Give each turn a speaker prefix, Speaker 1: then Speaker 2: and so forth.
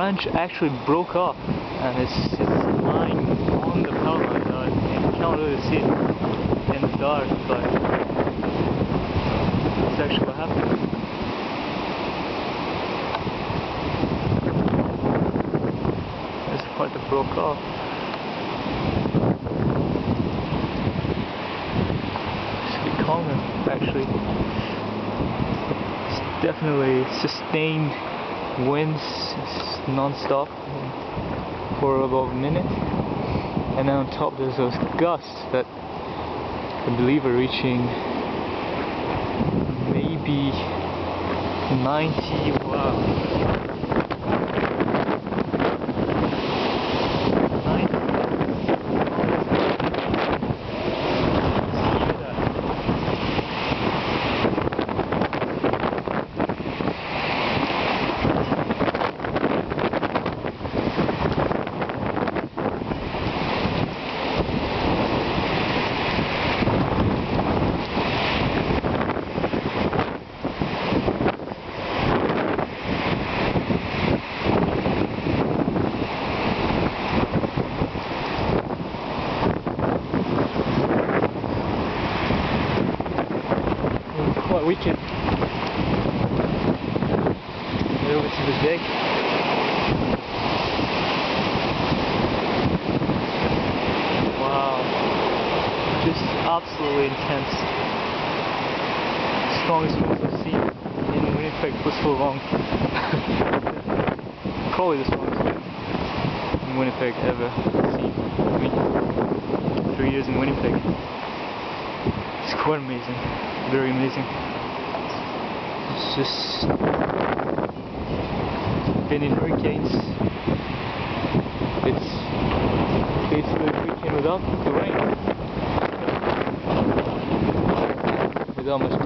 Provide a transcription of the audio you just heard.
Speaker 1: branch actually broke off, and it's lying on the power line now. You can't really see it in the dark, but that's actually what happened. There's the part that broke off. Common, actually. It's definitely sustained winds non-stop for about a minute, and then on top there's those gusts that I believe are reaching maybe 90. Wow. Quite wicked. Over to the deck. Wow, just absolutely intense. Strongest winds I've seen in Winnipeg for so long. Probably the strongest wind in Winnipeg ever seen. I mean, 3 years in Winnipeg. It's quite amazing. Very amazing. It's just been in hurricanes. It's basically a hurricane without the rain, without much